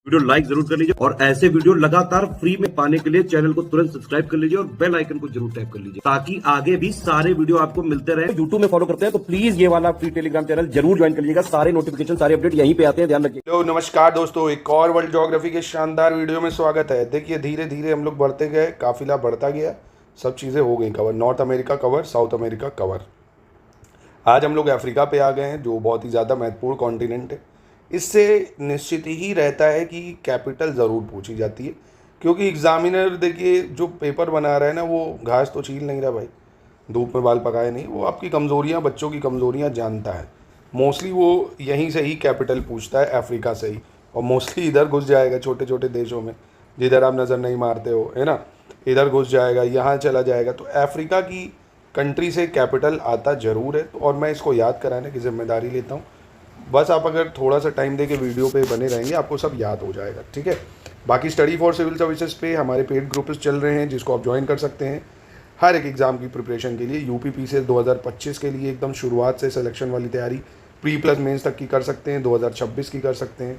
Video like जरूर कर लीजिए और ऐसे वीडियो लगातार फ्री में पाने के लिए चैनल को तुरंत सब्सक्राइब कर लीजिए और बेल आइकन को जरूर टैप कर लीजिए ताकि आगे भी सारे वीडियो आपको मिलते रहे। यूट्यूब में फॉलो करते हैं तो प्लीज ये वाला फ्री टेलीग्राम चैनल जरूर ज्वाइन कर लीजिएगा। सारे नोटिफिकेशन सारे अपडेट यहीं पे आते हैं, ध्यान रखिए। हेलो नमस्कार दोस्तों, एक और वर्ल्ड ज्योग्राफी के शानदार वीडियो में स्वागत है। देखिए धीरे धीरे हम लोग बढ़ते गए, काफिला बढ़ता गया, सब चीज़ें हो गई cover. North America cover, south America cover. आज हम लोग अफ्रीका पे आ गए हैं, जो बहुत ही ज़्यादा महत्वपूर्ण कॉन्टिनेंट है। इससे निश्चित ही रहता है कि कैपिटल ज़रूर पूछी जाती है, क्योंकि एग्जामिनर देखिए जो पेपर बना रहा है ना, वो घास तो छील नहीं रहा भाई, धूप में बाल पकाए नहीं। वो आपकी कमज़ोरियाँ, बच्चों की कमज़ोरियाँ जानता है। मोस्टली वो यहीं से ही कैपिटल पूछता है, अफ्रीका से ही। और मोस्टली इधर घुस जाएगा, छोटे छोटे देशों में जिधर आप नज़र नहीं मारते हो, है ना, इधर घुस जाएगा, यहाँ चला जाएगा। तो अफ्रीका की कंट्री से कैपिटल आता ज़रूर है। तो और मैं इसको याद कराने की जिम्मेदारी लेता हूँ। बस आप अगर थोड़ा सा टाइम दे के वीडियो पे बने रहेंगे, आपको सब याद हो जाएगा, ठीक है। बाकी स्टडी फॉर सिविल सर्विसेज पे हमारे पेड ग्रुप्स चल रहे हैं, जिसको आप ज्वाइन कर सकते हैं हर एक एग्ज़ाम की प्रिपरेशन के लिए। यूपी पीसीएस 2025 के लिए एकदम शुरुआत से सिलेक्शन वाली तैयारी प्री प्लस मेंस तक की कर सकते हैं, 2026 की कर सकते हैं।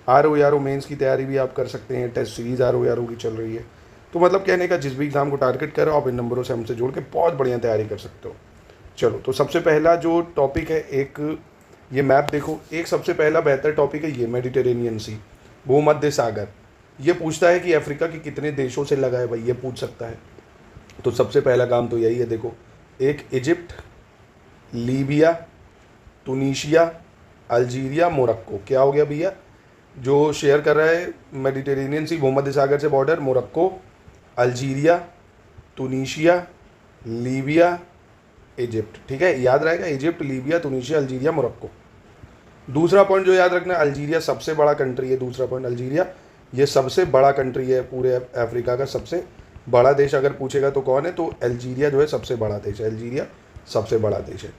आर ओ मेंस की तैयारी भी आप कर सकते हैं, टेस्ट सीरीज़ RO की चल रही है। तो मतलब कहने का, जिस भी एग्ज़ाम को टारगेट करो आप इन नंबरों से हमसे जोड़ के बहुत बढ़िया तैयारी कर सकते हो। चलो, तो सबसे पहला जो टॉपिक है, एक ये मैप देखो। एक सबसे पहला बेहतर टॉपिक है ये, मेडिटेरेनियन सी, भूमध्य सागर। ये पूछता है कि अफ्रीका के कितने देशों से लगा है भाई, ये पूछ सकता है। तो सबसे पहला काम तो यही है, देखो, एक Egypt, Libya, Tunisia, Algeria, Morocco. क्या हो गया भैया, जो शेयर कर रहा है मेडिटेरेनियन सी, भूमध्य सागर से border, Morocco, Algeria, Tunisia, Libya, Egypt. ठीक है, याद रहेगा, Egypt, Libya, Tunisia, Algeria, Morocco. दूसरा पॉइंट जो याद रखना, अल्जीरिया सबसे बड़ा कंट्री है। दूसरा पॉइंट, अल्जीरिया ये सबसे बड़ा कंट्री है पूरे अफ्रीका का। सबसे बड़ा देश अगर पूछेगा तो कौन है, तो अल्जीरिया जो है सबसे बड़ा देश है। अल्जीरिया सबसे बड़ा देश है।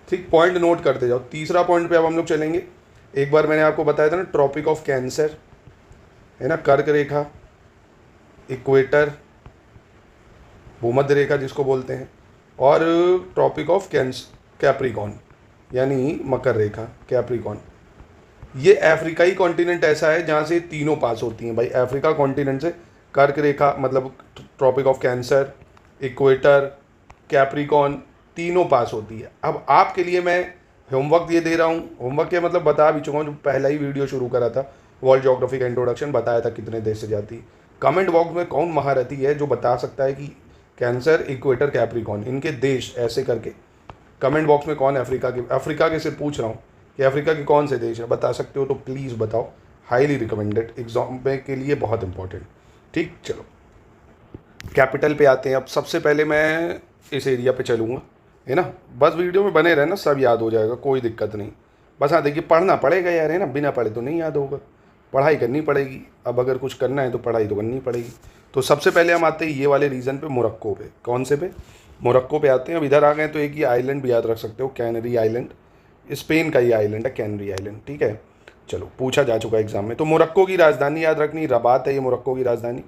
ठीक, पॉइंट नोट करते जाओ। तीसरा पॉइंट पे अब हम लोग चलेंगे। एक बार मैंने आपको बताया था ना, ट्रॉपिक ऑफ कैंसर है ना, कर्क रेखा, इक्वेटर, भूमध्य रेखा जिसको बोलते हैं, और ट्रॉपिक ऑफ कैप्रिकॉन यानी मकर रेखा, कैप्रिकॉन। ये अफ्रीकाई कॉन्टिनेंट ऐसा है जहाँ से तीनों पास होती हैं भाई। अफ्रीका कॉन्टिनेंट से कर्क रेखा मतलब Tropic of Cancer, equator, Capricorn, तीनों पास होती है। अब आपके लिए मैं होमवर्क ये दे रहा हूँ। होमवर्क के मतलब बता भी चुका हूँ, जो पहला ही वीडियो शुरू करा था वर्ल्ड ज्योग्राफी का इंट्रोडक्शन, बताया था कितने देश से जाती। कमेंट बॉक्स में कौन महारथी है जो बता सकता है कि कैंसर, इक्वेटर, कैप्रिकॉन, इनके देश ऐसे करके कमेंट बॉक्स में कौन अफ्रीका के से पूछ रहा हूँ कि अफ्रीका के कौन से देश है, बता सकते हो तो प्लीज़ बताओ। हाईली रिकमेंडेड, एग्जाम के लिए बहुत इंपॉर्टेंट। ठीक, चलो कैपिटल पे आते हैं। अब सबसे पहले मैं इस एरिया पे चलूँगा, है ना। बस वीडियो में बने रहना, सब याद हो जाएगा, कोई दिक्कत नहीं। बस हाँ, देखिए पढ़ना पड़ेगा यार, है ना, बिना पढ़े तो नहीं याद होगा, पढ़ाई करनी पड़ेगी। अब अगर कुछ करना है तो पढ़ाई तो करनी पड़ेगी। तो सबसे पहले हम आते हैं ये वाले रीजन पे, मोरक्को पे। कौन से पे, मोरक्को पे आते हैं। अब इधर आ गए तो एक ये आइलैंड भी याद रख सकते हो, कैनरी आइलैंड। स्पेन का ये आइलैंड है, कैनरी आइलैंड। ठीक है, चलो, पूछा जा चुका है एग्जाम में। तो मोरक्को की राजधानी याद रखनी, रबात है ये मोरक्को की राजधानी।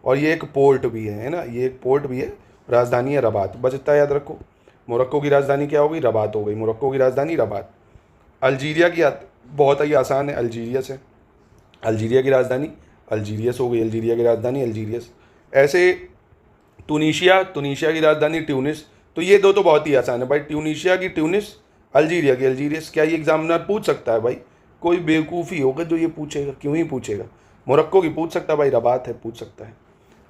और ये एक पोर्ट भी है ना, ये एक पोर्ट भी है, राजधानी है रबात। बस इतना याद रखो। मोरक्को की राजधानी क्या हो गई, रबात हो गई। मोरक्को की राजधानी रबात। अल्जीरिया की बहुत ही आसान है, अल्जीरिया से। अल्जीरिया की राजधानी अल्जीरियस हो गई, अल्जीरिया की राजधानी अल्जीरियस। ऐसे तुनीशिया की राजधानी ट्यूनिस। तो ये दो तो बहुत ही आसान है भाई, ट्यूनीशिया की ट्यूनिस, अल्जीरिया की अल्जीरियस। क्या ये एग्जामिनर पूछ सकता है भाई? कोई बेवकूफ़ी होगा जो ये पूछेगा, क्यों ही पूछेगा। मोरक्को की पूछ सकता है भाई, रबात है, पूछ सकता है।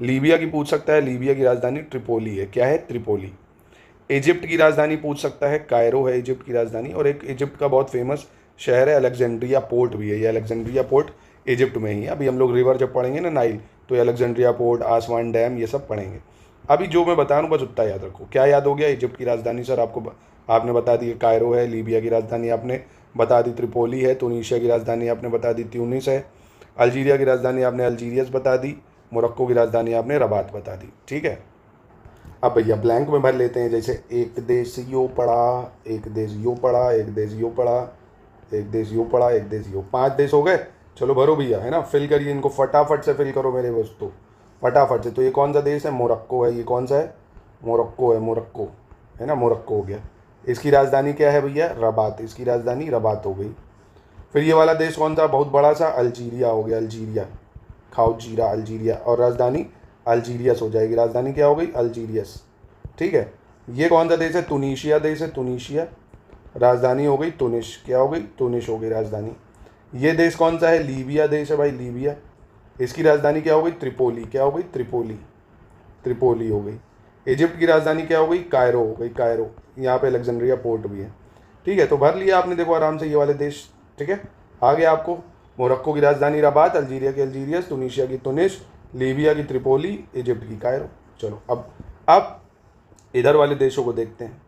लीबिया की पूछ सकता है, लीबिया की राजधानी ट्रिपोली है। क्या है? ट्रिपोली। इजिप्ट की राजधानी पूछ सकता है, कायरो है इजिप्ट की राजधानी। और एक इजिप्ट का बहुत फेमस शहर है, अलेक्जेंड्रिया पोर्ट भी है। ये अलेक्जेंड्रिया पोर्ट इजिप्ट में ही है। अभी हम लोग रिवर जब पढ़ेंगे ना, नाइल, तो ये अलेक्जेंड्रिया पोर्ट, आसवान डैम, ये सब पढ़ेंगे। अभी जो मैं बता रहा हूँ बस उतना याद रखो। क्या याद हो गया? इजिप्ट की राजधानी सर आपने बता दी कायरो है, लीबिया की राजधानी आपने बता दी त्रिपोली है, तुनीशिया की राजधानी आपने बता दी ट्यूनिस है, अल्जीरिया की राजधानी आपने अल्जीरियस बता दी, मोरक्को की राजधानी आपने रबात बता दी। ठीक है, अब भैया ब्लैंक में भर लेते हैं। जैसे एक देश यो पढ़ा, एक देश यो पढ़ा, एक देश यो पढ़ा, एक देश यो पढ़ा, एक देश यो, 5 देश हो गए। चलो भरो भैया, है ना, फिल करिए इनको, फटाफट से फिल करो मेरे वस्तु, फटाफट से। तो ये कौन सा देश है? मोरक्को है। ये कौन सा है? मोरक्को है, मोरक्को, है ना, मोरक्को हो गया। इसकी राजधानी क्या है भैया? रबात। इसकी राजधानी रबात हो गई। फिर ये वाला देश कौन सा बहुत बड़ा सा, अल्जीरिया हो गया, अल्जीरिया, खाओ जीरा, अल्जीरिया, और राजधानी अल्जीरियस हो जाएगी, राजधानी क्या हो गई, अल्जीरियस, ठीक है। ये कौन सा देश है, तुनीशिया देश है, तुनीशिया, राजधानी हो गई तुनिश, क्या हो गई, तुनिश हो गई राजधानी। ये देश कौन सा है, लीबिया देश है भाई, लीबिया, इसकी राजधानी क्या हो गई, त्रिपोली, क्या हो गई, त्रिपोली, त्रिपोली हो गई। इजिप्ट की राजधानी क्या हो गई, कायरो हो गई, कायरो, यहाँ पे अलेक्जेंड्रिया पोर्ट भी है, ठीक है। तो भर लिया आपने, देखो आराम से ये वाले देश, ठीक है। आगे आपको मोरक्को की राजधानी रबात, अल्जीरिया की अल्जीरियस, तुनीशिया की तुनिश, लीबिया की त्रिपोली, इजिप्ट की कायरो। चलो अब इधर वाले देशों को देखते हैं,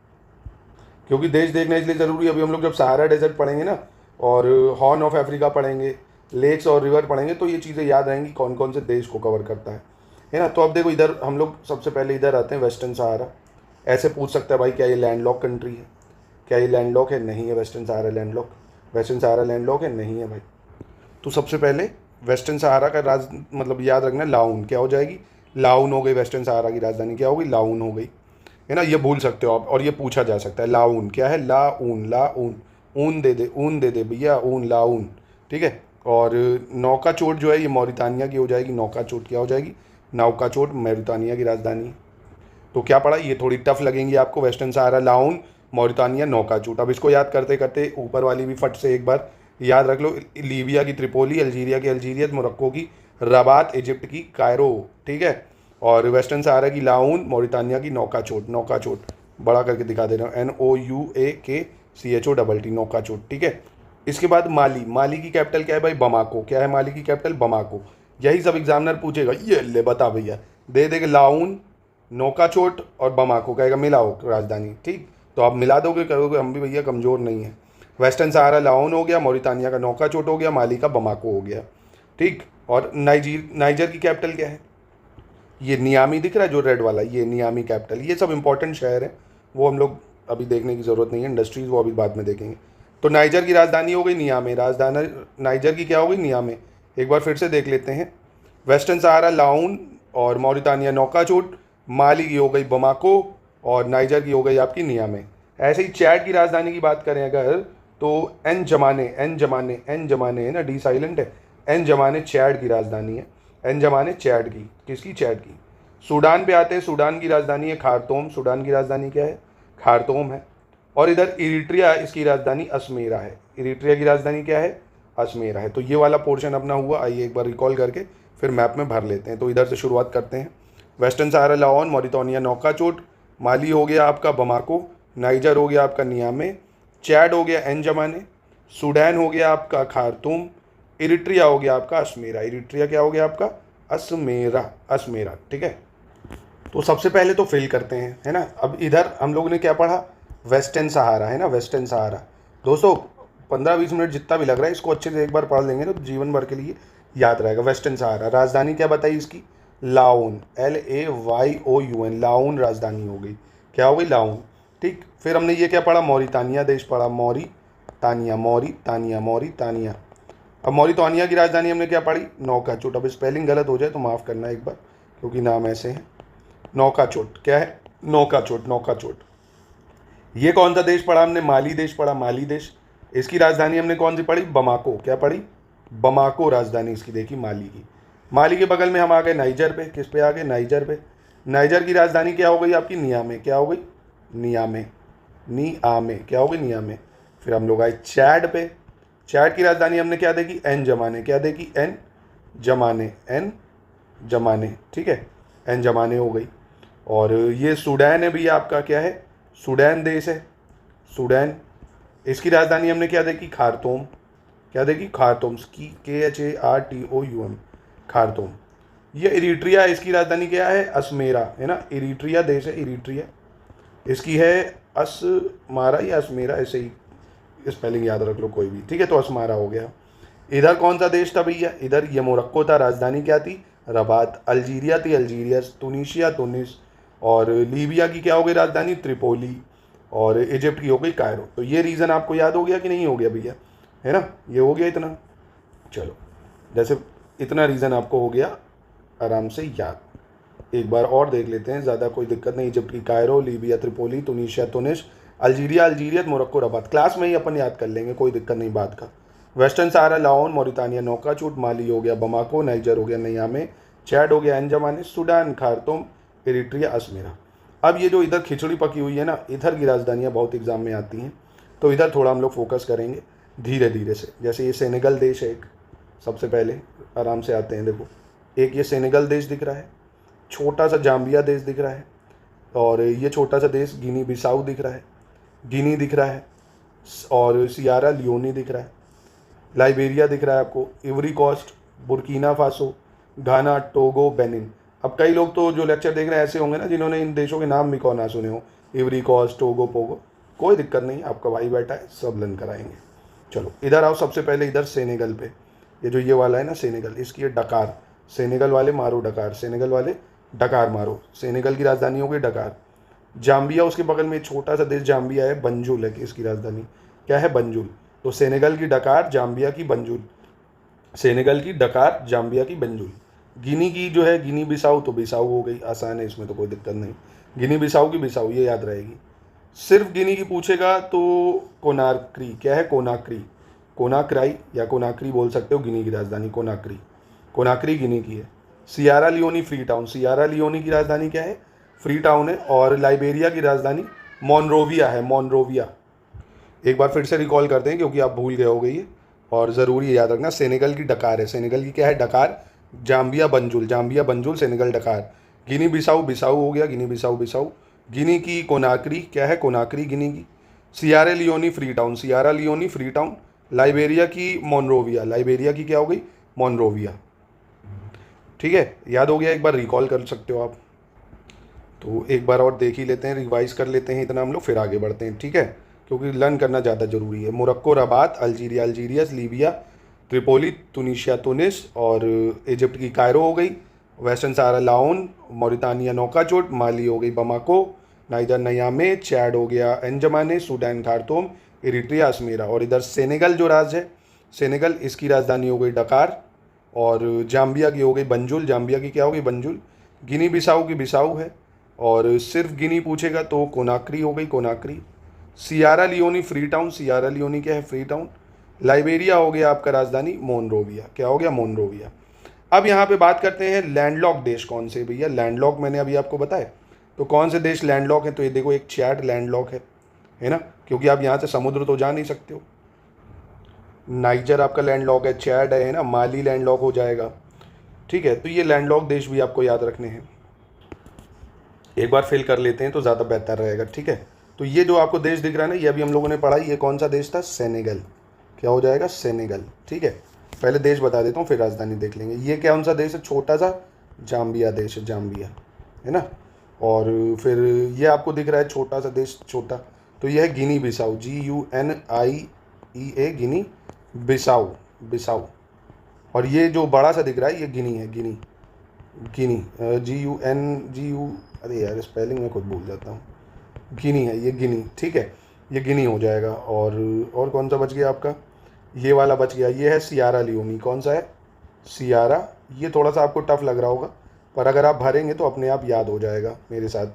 क्योंकि देश देखना इसलिए ज़रूरी है। अभी हम लोग जब सहारा डेजर्ट पढ़ेंगे ना, और हॉर्न ऑफ अफ्रीका पढ़ेंगे, लेक्स और रिवर पढ़ेंगे, तो ये चीज़ें याद रहेंगी कौन कौन से देश को कवर करता है ना। तो अब देखो इधर हम लोग सबसे पहले इधर आते हैं, वेस्टर्न सहारा। ऐसे पूछ सकता है भाई क्या ये लैंडलॉक कंट्री है, क्या ये लैंडलॉक है, नहीं है वेस्टर्न सहारा लैंडलॉक, वेस्टर्न सहारा लैंडलॉक है, नहीं है भाई। तो सबसे पहले वेस्टर्न सहारा का मतलब याद रखना, लाउन क्या हो जाएगी, लाउन हो गई, वेस्टर्न सहारा की राजधानी क्या हो गई, लाउन हो गई, है ना। ये भूल सकते हो आप, और ये पूछा जा सकता है, लाउन क्या है, लाऊन, लाऊन, ऊन दे दे भैया, ऊन, लाऊन, ठीक है। और नौका चोट जो है ये मौरितानिया की हो जाएगी, नौका चोट क्या हो जाएगी, नौका चोट मौरितानिया की राजधानी। तो क्या पढ़ा, ये थोड़ी टफ लगेंगी आपको, वेस्टर्न सहारा, लाउन, मौरितानिया, नौका चोट। अब इसको याद करते करते ऊपर वाली भी फट से एक बार याद रख लो, लीबिया की त्रिपोली, अल्जीरिया की अल्जीरियत, मोरक्को की रबात, इजिप्ट की कायरो, ठीक है। और वेस्टर्न सहारा की लाऊन, मौरितानिया की नौका चोट, नौका चोट बड़ा करके दिखा दे रहा हूँ, NOUAKCHOTT, नौका चोट, ठीक है। इसके बाद माली, माली की कैपिटल क्या है भाई, बमाको, क्या है माली की कैपिटल, बमाको। यही सब एग्जामिनर पूछेगा, ये ले बता भैया, दे देगा लाऊन, नौका चोट और बमाको, कहेगा मिलाओ राजधानी, ठीक। तो आप मिला दोगे, करोगे, हम भी भैया कमज़ोर नहीं है। वेस्टर्न सहारा लाओन हो गया, मौरितानिया का नौका चोट हो गया, माली का बमाको हो गया, ठीक। और नाइजर की कैपिटल क्या है, ये नियामी दिख रहा है जो रेड वाला, ये नियामी कैपिटल। ये सब इंपॉर्टेंट शहर हैं, वो हम लोग अभी देखने की ज़रूरत नहीं है, इंडस्ट्रीज़ वो अभी बाद में देखेंगे। तो नाइजर की राजधानी हो गई नियामे, राजधानी नाइजर की क्या हो गई, नियामे। एक बार फिर से देख लेते हैं, वेस्टर्न सहारा लाऊन और मौरितानिया नौका चोट, माली की हो गई बमाको और नाइजर की हो गई आपकी नियामे। ऐसे ही चैड की राजधानी की बात करें अगर, तो एन जमाने है ना, डी साइलेंट है, एन जमाने चैड की राजधानी है, एन जमाने चैड की, किसकी, चैड की। सूडान पे आते हैं, सूडान की राजधानी है खारतूम, सूडान की राजधानी क्या है, खारतूम है। और इधर इरिट्रिया, इसकी राजधानी अस्मेरा है, इरिट्रिया की राजधानी क्या है, अस्मेरा है। तो ये वाला पोर्शन अपना हुआ, आइए एक बार रिकॉल करके फिर मैप में भर लेते हैं। तो इधर से शुरुआत करते हैं, वेस्टर्न सहारा लाओन, मौरितानिया नौका चोट, माली हो गया आपका बमाको, नाइजर हो गया आपका नियामे, चैड हो गया एन जमाने, सूडान हो गया आपका खारतूम, इरिट्रिया हो गया आपका अस्मेरा, इरिट्रिया क्या हो गया आपका, अस्मेरा, अस्मेरा, ठीक है। तो सबसे पहले तो फिल करते हैं, है ना। अब इधर हम लोगों ने क्या पढ़ा, वेस्टर्न सहारा, है ना, वेस्टर्न सहारा। दोस्तों 15-20 मिनट जितना भी लग रहा है, इसको अच्छे से एक बार पढ़ लेंगे तो जीवन भर के लिए याद रहेगा। वेस्टर्न सहारा, राजधानी क्या बताई इसकी, लाओन, LAYOUN, लाओन राजधानी हो गई, क्या हो गई, लाओन, ठीक। फिर हमने ये क्या पढ़ा, मौरितानिया देश पढ़ा, मौरितानिया, मौरितानिया, मौरितानिया। अब मौरितानिया की राजधानी हमने क्या पढ़ी, नौका चोट। अब स्पेलिंग गलत हो जाए तो माफ़ करना एक बार, क्योंकि नाम ऐसे हैं। नौका चोट क्या है, नौका चोट, नौका चोट। ये कौन सा देश पढ़ा हमने, माली देश पढ़ा, माली देश। इसकी राजधानी हमने कौन सी पढ़ी, बमाको, क्या पढ़ी, बमाको राजधानी इसकी देखी, माली की। माली के बगल में हम आ गए नाइजर पे, किस पे आ गए, नाइजर पे। नाइजर की राजधानी क्या हो गई आपकी, नियामे, क्या हो गई, नियामे, नियामे, क्या हो गई, नियामे। फिर हम लोग आए चैड पे, चैड की राजधानी हमने क्या देखी, एन जमाने, क्या देखी, एन जमाने, एन जमाने, ठीक है, एन जमाने हो गई। और ये सूडान है भैया आपका, क्या है, सूडान देश है, सूडान। इसकी राजधानी हमने क्या देखी, खारतूम, क्या देखी, खारतूम, KHARTOUM, खारतूम। ये इरिट्रिया, इसकी राजधानी क्या है, अस्मेरा, है ना, इरिट्रिया देश है, इरिट्रिया। इसकी है अस्मारा या अस्मेरा, ऐसे ही स्पेलिंग याद रख लो कोई भी, ठीक है। तो अस्मारा हो गया। इधर कौन सा देश था भैया, इधर ये मोरक्को था, राजधानी क्या थी, रबात। अल्जीरिया थी, अल्जीरियस। तुनीशिया, तुनिस। और लीबिया की क्या हो गई राजधानी, त्रिपोली। और इजिप्ट की हो गई कायरो। तो ये रीज़न आपको याद हो गया कि नहीं हो गया भैया, है ना, ये हो गया इतना। चलो, जैसे इतना रीज़न आपको हो गया आराम से याद, एक बार और देख लेते हैं, ज़्यादा कोई दिक्कत नहीं। इजिप्ट की Cairo, Libya Tripoli, Tunisia Tunis, Algeria Algiers, Morocco Rabat. Class में ही अपन याद कर लेंगे, कोई दिक्कत नहीं बात का। वेस्टर्न सहारा लाओन, मॉरिटानिया नौकाचूट, माली हो गया बमाको, नाइजर हो गया नियामे, चैड हो गया एंजमाने, सूडान खार्तूम, इरिट्रिया असमेरा। अब ये जो इधर खिचड़ी पकी हुई है ना, इधर की राजधानियाँ बहुत एग्जाम में आती हैं, तो इधर थोड़ा हम लोग फोकस करेंगे धीरे धीरे से। जैसे ये सेनेगल देश है एक, सबसे पहले आराम से आते हैं। देखो एक ये सेनेगल देश दिख रहा है, छोटा सा जाम्बिया देश दिख रहा है, और ये छोटा सा देश गिनी बिसाऊ दिख रहा है, गिनी दिख रहा है, और सियारा लियोनी दिख रहा है, लाइबेरिया दिख रहा है आपको, इवरी कोस्ट, बुर्किना फासो, घाना, टोगो, बेनिन। अब कई लोग तो जो लेक्चर देख रहे हैं ऐसे होंगे ना जिन्होंने इन देशों के नाम भी कौन ना सुने हो, इवरी कोस्ट, टोगो, पोगो। कोई दिक्कत नहीं, आपका भाई बैठा है, सब लर्न कराएंगे। चलो इधर आओ, सबसे पहले इधर सेनेगल पे, ये जो ये वाला है ना सेनेगल, इसकी ये डकार, सेनेगल वाले मारो डकार, सेनेगल वाले डकार मारो। सेनेगल की राजधानी हो गई डकार। जाम्बिया उसके बगल में छोटा सा देश जाम्बिया है, बंजुल है इसकी राजधानी, क्या है बंजुल। तो सेनेगल की डकार, जाम्बिया की बंजुल, सेनेगल की डकार, जाम्बिया की बंजुल। गिनी की जो है गिनी बिसाऊ, तो बिसाऊ हो गई, आसान है, इसमें तो कोई दिक्कत नहीं। गिनी बिसाऊ की बिसाऊ, ये याद रहेगी। सिर्फ गिनी की पूछेगा तो कोनाक्री, क्या है कोनाक्री, कोनाक्राई या कोनाक्री बोल सकते हो, गिनी की राजधानी कोनाक्री, कोनाक्री गिनी की है। Sierra Leone Freetown, Sierra Leone की राजधानी क्या है, फ्री टाउन है। और लाइबेरिया की राजधानी मोनरोविया है, मोनरोविया। एक बार फिर से रिकॉल करते हैं क्योंकि आप भूल गए हो गई है, और ज़रूरी याद रखना। सेनेगल की डकार है, सेनेगल की क्या है डकार, Zambia Banjul, Zambia Banjul, Senegal डकार। गिनी बिसाऊ, बिसाऊ हो गया, गिनी बिसाऊ बिसाऊ। गिनी की कोनाक्री, क्या है कोनाक्री गिनी की। Sierra Leone Freetown, Sierra Leone Freetown. Liberia की मोनरोविया, लाइबेरिया की क्या हो गई मोनरोविया। ठीक है, याद हो गया, एक बार रिकॉल कर सकते हो आप। तो एक बार और देख ही लेते हैं, रिवाइज कर लेते हैं इतना हम लोग, फिर आगे बढ़ते हैं। ठीक है, क्योंकि लर्न करना ज़्यादा ज़रूरी है। Morocco Rabat, Algeria Algiers, Libya Tripoli, Tunisia Tunis, और इजिप्ट की कायरो हो गई। वेस्टर्न सहारा लाओन, मॉरिटानिया नौकाचोट, माली हो गई बमाको, नाइजर नियामे, चैड हो गया एंजमाने, सूडान खार्तूम, इरिट्रिया असमेरा। और इधर सेनेगल जो राज्य है, सेनेगल, इसकी राजधानी हो गई डकार, और जाम्बिया की हो गई बंजुल, जाम्बिया की क्या हो गई बंजुल। गिनी बिसाऊ की बिसाऊ है, और सिर्फ गिनी पूछेगा तो कोनाक्री हो गई Conakry. Sierra Leone Freetown, Sierra Leone क्या है फ्री टाउन। लाइबेरिया हो गया आपका राजधानी मोनरोविया, क्या हो गया मोनरोविया। अब यहाँ पे बात करते हैं लैंडलॉक देश कौन से भैया, लैंडलॉक मैंने अभी आपको बताया, तो कौन से देश लैंडलॉक है, तो ये देखो एक चैड लैंडलॉक है ना, क्योंकि आप यहाँ से समुद्र तो जा नहीं सकते हो। नाइजर आपका लैंडलॉक है, चैड है ना, माली लैंडलॉक हो जाएगा। ठीक है, तो ये लैंडलॉक देश भी आपको याद रखने हैं, एक बार फिल कर लेते हैं तो ज़्यादा बेहतर रहेगा। ठीक है, तो ये जो आपको देश दिख रहा है ना, ये अभी हम लोगों ने पढ़ा, ये कौन सा देश था, सेनेगल, क्या हो जाएगा सेनेगल। ठीक है, पहले देश बता देता हूँ फिर राजधानी देख लेंगे। ये कौन सा देश है, छोटा सा जाम्बिया देश है, जाम्बिया है ना। और फिर ये आपको दिख रहा है छोटा सा देश, छोटा, तो ये है गिनी बिसाऊ, GUNIEA, गिनी बिसाऊ, बिसाऊ। और ये जो बड़ा सा दिख रहा है ये गिनी है, गिनी, गिनी GU अरे यार स्पेलिंग में खुद भूल जाता हूँ, गिनी है ये, गिनी। ठीक है, ये गिनी हो जाएगा। और कौन सा बच गया आपका, ये वाला बच गया, ये है सियारा लियोनी। कौन सा है, सियारा। ये थोड़ा सा आपको टफ लग रहा होगा, पर अगर आप भरेंगे तो अपने आप याद हो जाएगा मेरे साथ।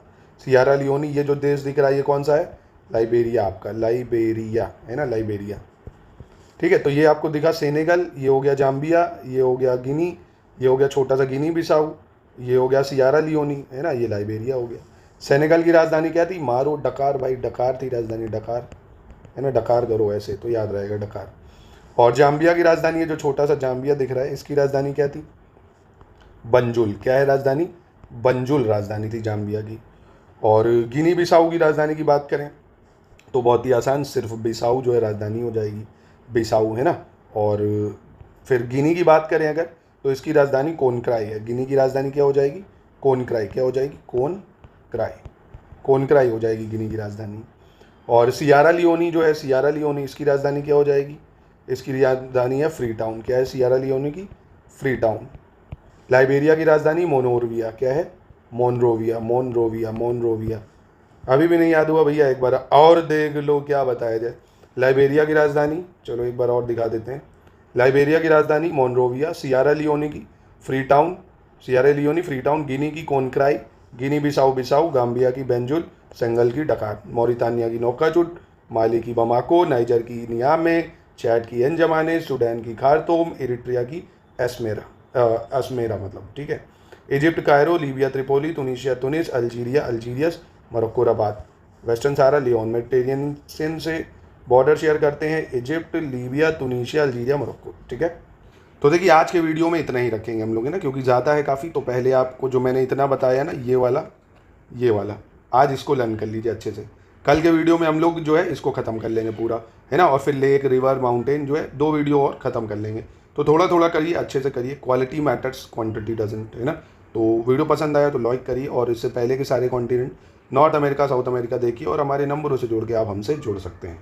सियारा लियोनी, ये जो देश दिख रहा है ये कौन सा है, लाइबेरिया आपका, लाइबेरिया है ना, लाइबेरिया। ठीक है, तो ये आपको दिखा सेनेगल, ये हो गया जाम्बिया, ये हो गया गिनी, ये हो गया छोटा सा गिनी बिसाऊ, ये हो गया सियारा लियोनी है ना, ये लाइबेरिया हो गया। सेनेगल की राजधानी क्या थी, मारो डकार, भाई डकार थी राजधानी, डकार है ना, डकार करो ऐसे तो याद रहेगा डकार। और जाम्बिया की राजधानी है, जो छोटा सा जाम्बिया दिख रहा है, इसकी राजधानी क्या थी, बंजुल, क्या है राजधानी, बंजुल राजधानी थी जाम्बिया की। और गिनी बिसाऊ की राजधानी की बात करें तो बहुत ही आसान, सिर्फ बिसाऊ जो है राजधानी हो जाएगी, बिसाऊ है ना। और फिर गिनी की बात करें अगर, तो इसकी राजधानी कोनक्राई है, गिनी की राजधानी क्या हो जाएगी, कोनक्राई, क्या हो जाएगी, कोनक्राई, कोनक्राई हो जाएगी गिनी की राजधानी। और सियारा लियोनी जो है, सियारा लियोनी, इसकी राजधानी क्या हो जाएगी, इसकी राजधानी है फ्री टाउन, क्या है सियारा लियोनी की, फ्री टाउन। लाइबेरिया की राजधानी मोनोरविया, क्या है, मोनरोविया, मोनरोविया, मोनरोविया। अभी भी नहीं याद हुआ भैया, एक बार और देख लो क्या बताया जाए। लाइबेरिया की राजधानी, चलो एक बार और दिखा देते हैं। लाइबेरिया की राजधानी मोनरोविया, सियारा लियोनी की Freetown, Sierra Leone Freetown. Guinea की Conakry, Guinea Bissau Bissau, Gambia की बेंजुल, सेनेगल की डकार, मॉरिटानिया की नौकाचुट, माली की बमाको, नाइजर की नियामे, चैड की एनजमाने, सूडान की खार्तूम, इरिट्रिया की अस्मेरा मतलब, ठीक है। Egypt Cairo, Libya Tripoli, Tunisia Tunis, Algeria Algiers, Morocco Rabat. Western Sahara Laayoune, Mediterranean से बॉर्डर शेयर करते हैं Egypt, Libya, Tunisia, Algeria, Morocco, ठीक है। तो देखिए आज के वीडियो में इतना ही रखेंगे हम लोग, है ना, क्योंकि ज़्यादा है काफ़ी। तो पहले आपको जो मैंने इतना बताया ना, ये वाला आज इसको लर्न कर लीजिए अच्छे से। कल के वीडियो में हम लोग जो है इसको ख़त्म कर लेंगे पूरा, है ना, और फिर लेक, रिवर, माउंटेन जो है 2 वीडियो और ख़त्म कर लेंगे। तो थोड़ा थोड़ा करिए, अच्छे से करिए, क्वालिटी मैटर्स, क्वांटिटी डजंट, है ना। तो वीडियो पसंद आया तो लाइक करिए, और इससे पहले के सारे continent, north America, south America देखिए, और हमारे नंबरों से जोड़ के आप हमसे जुड़ सकते हैं।